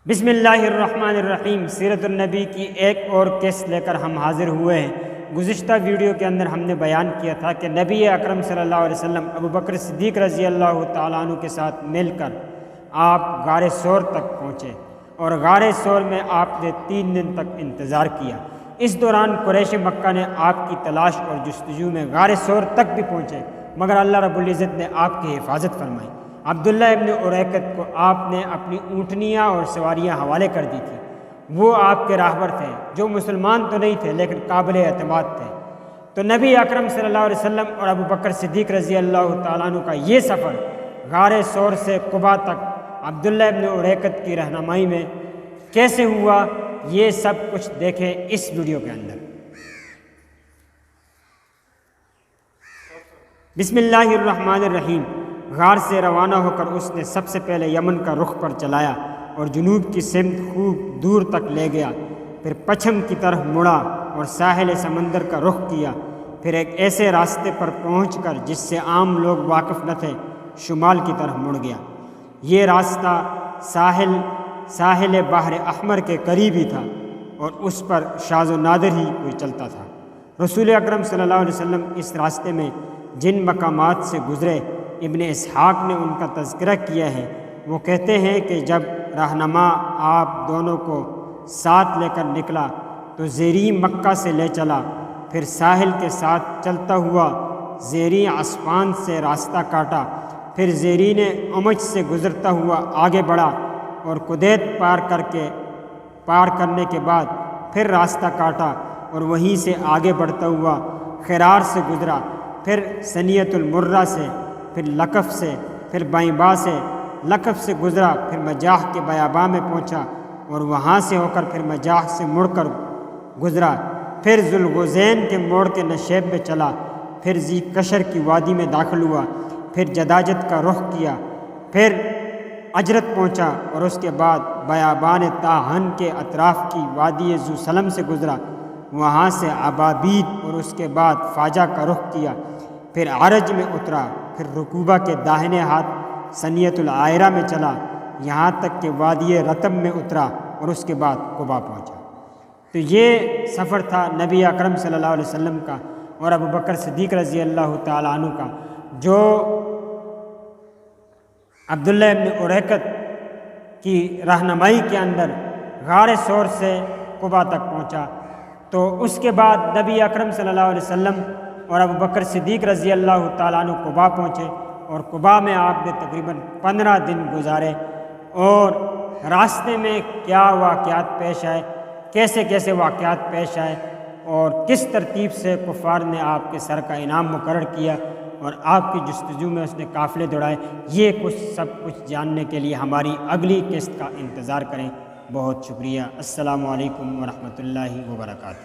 بسم اللہ الرحمن الرحیم۔ سیرت النبی کی ایک اور قسط لے کر ہم حاضر ہوئے ہیں۔ گزشتہ ویڈیو کے اندر ہم نے بیان کیا تھا کہ نبی اکرم صلی اللہ علیہ وسلم ابو بکر صدیق رضی اللہ تعالیٰ عنہ کے ساتھ مل کر آپ غار ثور تک پہنچے اور غار ثور میں آپ نے 3 دن تک انتظار کیا۔ اس دوران قریش مکہ نے آپ کی تلاش اور جستجو میں غار ثور تک بھی پہنچے، مگر اللہ رب العزت نے آپ کی حفاظت فرمائی۔ عبداللہ ابن اریقط کو آپ نے اپنی اونٹنیاں اور سواریاں حوالے کر دی تھی۔ وہ آپ کے راہبر تھے، جو مسلمان تو نہیں تھے لیکن قابل اعتماد تھے۔ تو نبی اکرم صلی اللہ علیہ وسلم اور ابو بکر صدیق رضی اللہ تعالیٰ عنہ کا یہ سفر غار ثور سے قبا تک عبداللہ ابن اریقط کی رہنمائی میں کیسے ہوا، یہ سب کچھ دیکھیں اس ویڈیو کے اندر۔ بسم اللہ الرحمن الرحیم۔ غار سے روانہ ہو کر اس نے سب سے پہلے یمن کا رخ پر چلایا اور جنوب کی سمت خوب دور تک لے گیا، پھر پچھم کی طرف مڑا اور ساحل سمندر کا رخ کیا، پھر ایک ایسے راستے پر پہنچ کر جس سے عام لوگ واقف نہ تھے شمال کی طرف مڑ گیا۔ یہ راستہ ساحل بحر احمر کے قریب ہی تھا اور اس پر شاذ و نادر ہی کوئی چلتا تھا۔ رسول اکرم صلی اللہ علیہ وسلم اس راستے میں جن مقامات سے گزرے ابن اسحاق نے ان کا تذکرہ کیا ہے۔ وہ کہتے ہیں کہ جب رہنما آپ دونوں کو ساتھ لے کر نکلا تو زیریں مکہ سے لے چلا، پھر ساحل کے ساتھ چلتا ہوا زیریں عسفان سے راستہ کاٹا، پھر زیریں امج سے گزرتا ہوا آگے بڑھا اور قدیت پار کرنے کے بعد پھر راستہ کاٹا اور وہیں سے آگے بڑھتا ہوا خرار سے گزرا، پھر سنیت المرہ سے، پھر لکف سے، پھر بائنبا سے، لکف سے گزرا، پھر مجاح کے بیاباں میں پہنچا اور وہاں سے ہو کر پھر مجاح سے مڑ کر گزرا، پھر ذوالغوزین کے موڑ کے نشیب میں چلا، پھر ذی کشر کی وادی میں داخل ہوا، پھر جداجت کا رخ کیا، پھر اجرت پہنچا اور اس کے بعد بیابان تاہن کے اطراف کی وادی ذو سلم سے گزرا، وہاں سے عبابید اور اس کے بعد فاجہ کا رخ کیا، پھر عرج میں اترا، پھر رکوبہ کے داہنے ہاتھ سنیت العائرہ میں چلا، یہاں تک کہ وادی رتب میں اترا اور اس کے بعد قبا پہنچا۔ تو یہ سفر تھا نبی اکرم صلی اللہ علیہ وسلم کا اور ابو بکر صدیق رضی اللہ تعالیٰ عنہ کا، جو عبداللہ ابن اریقط کی رہنمائی کے اندر غار ثور سے قبا تک پہنچا۔ تو اس کے بعد نبی اکرم صلی اللہ علیہ وسلم اور ابو بکر صدیق رضی اللہ تعالیٰ عنہ قبا پہنچے اور قبا میں آپ نے تقریباً 15 دن گزارے، اور راستے میں کیا واقعات پیش آئے، کیسے کیسے واقعات پیش آئے اور کس ترتیب سے کفار نے آپ کے سر کا انعام مقرر کیا اور آپ کی جستجو میں اس نے قافلے دوڑائے، یہ سب کچھ جاننے کے لیے ہماری اگلی قسط کا انتظار کریں۔ بہت شکریہ۔ السلام علیکم ورحمۃ اللہ وبرکاتہ۔